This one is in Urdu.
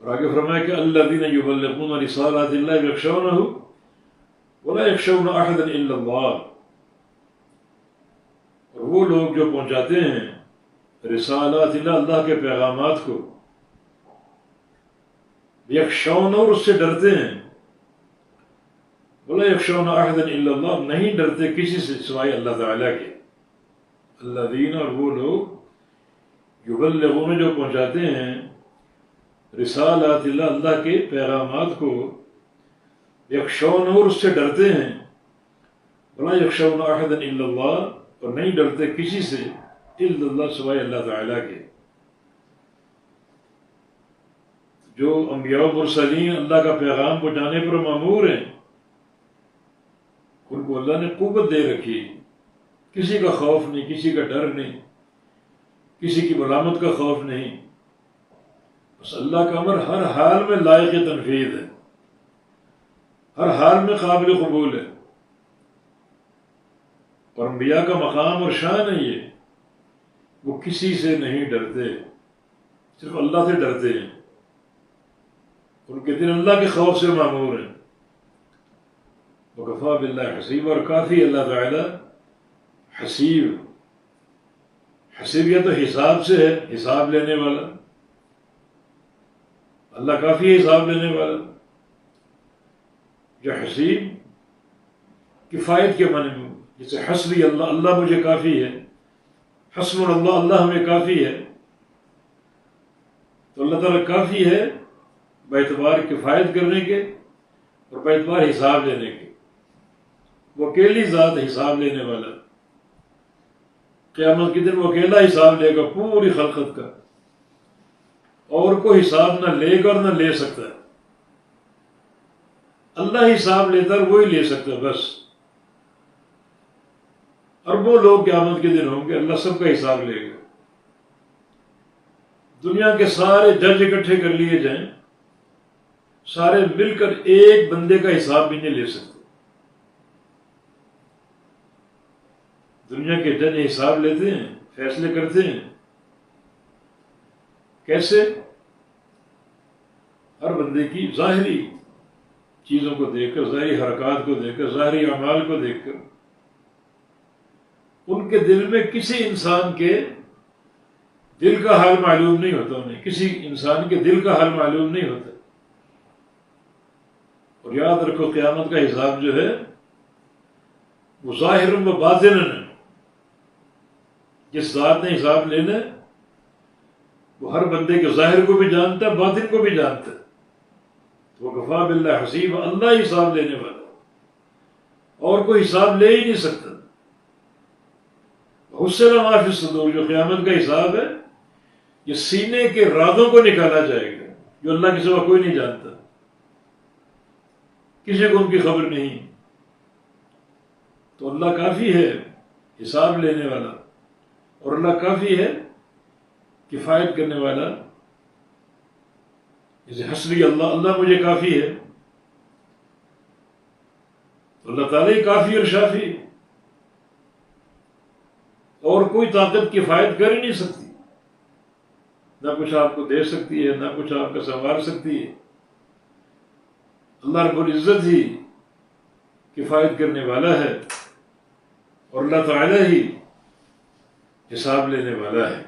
اور آگے فرمایا کہ الذین یبلغون رسالات اللہ ویخشونہ ولا یخشون احدا الا اللہ، اور وہ لوگ جو پہنچاتے ہیں رسالات اللہ، اللہ کے پیغامات کو، یخشون، اور اس سے ڈرتے ہیں، ولا یخشون احدا الا اللہ، نہیں ڈرتے کسی سے سوائے اللہ تعالیٰ کے۔ الذین، اور وہ لوگ یبلغون، جو پہنچاتے ہیں رسالات اللہ، اللہ کے پیغامات کو، یخشون، اور اس سے ڈرتے ہیں، ولا یخشون احدا الا اللہ، اور نہیں ڈرتے کسی سے الا اللہ، سوائے اللہ تعالیٰ کے۔ جو انبیاء و مرسلین اللہ کا پیغام پہنچانے پر مامور ہیں، ان کو اللہ نے قوت دے رکھی، کسی کا خوف نہیں، کسی کا ڈر نہیں، کسی کی ملامت کا خوف نہیں، بس اللہ کا امر ہر حال میں لائق تنفیذ ہے، ہر حال میں قابل قبول ہے۔ اور انبیاء کا مقام اور شان ہے یہ، وہ کسی سے نہیں ڈرتے، صرف اللہ سے ڈرتے ہیں، ان کے دل اللہ کے خوف سے معمور ہیں۔ وکفیٰ باللہ حسیب، اور کافی اللہ تعالی حسیب، حسیبیت تو حساب سے ہے، حساب لینے والا، اللہ کافی حساب لینے والا۔ جو حسیب کفایت کے معنی میں، جیسے حسبی اللہ، اللہ مجھے کافی ہے، حسب اللہ، اللہ ہمیں کافی ہے، تو اللہ تعالیٰ کافی ہے باعتبار کفایت کرنے کے اور باعتبار حساب لینے کے۔ وہ اکیلی ذات حساب لینے والا، قیامت کے دن وہ اکیلا حساب لے گا پوری خلقت کا، اور کوئی حساب نہ لے گا اور نہ لے سکتا ہے۔ اللہ حساب لیتا ہے، وہی لے سکتا ہے بس۔ اربوں لوگ قیامت کے دن ہوں گے، اللہ سب کا حساب لے گا۔ دنیا کے سارے جج اکٹھے کر لیے جائیں، سارے مل کر ایک بندے کا حساب بھی نہیں لے سکتے۔ دنیا کے جج حساب لیتے ہیں، فیصلے کرتے ہیں، کیسے؟ ہر بندے کی ظاہری چیزوں کو دیکھ کر، ظاہری حرکات کو دیکھ کر، ظاہری اعمال کو دیکھ کر۔ ان کے دل میں کسی انسان کے دل کا حال معلوم نہیں ہوتا، انہیں کسی انسان کے دل کا حال معلوم نہیں ہوتا۔ اور یاد رکھو، قیامت کا حساب جو ہے وہ ظاہر و باطن ہے۔ جس ذات نے حساب لینا ہے وہ ہر بندے کے ظاہر کو بھی جانتا ہے، باطن کو بھی جانتا ہے۔ تو وکفیٰ باللہ حسیب، اللہ حساب لینے والا، اور کوئی حساب لے ہی نہیں سکتا۔ حسن ما فی الصدور، جو قیامت کا حساب ہے، یہ سینے کے رازوں کو نکالا جائے گا، جو اللہ کے سوا کوئی نہیں جانتا، کسی کو ان کی خبر نہیں۔ تو اللہ کافی ہے حساب لینے والا، اور اللہ کافی ہے کفایت کرنے والا۔ جیسے حسبی اللہ، اللہ مجھے کافی ہے، تو اللہ تعالیٰ ہی کافی اور شافی، اور کوئی طاقت کفایت کر ہی نہیں سکتی، نہ کچھ آپ کو دے سکتی ہے، نہ کچھ آپ کا سنوار سکتی ہے۔ اللہ رب العزت ہی کفایت کرنے والا ہے، اور اللہ تعالیٰ ہی حساب لینے والا ہے۔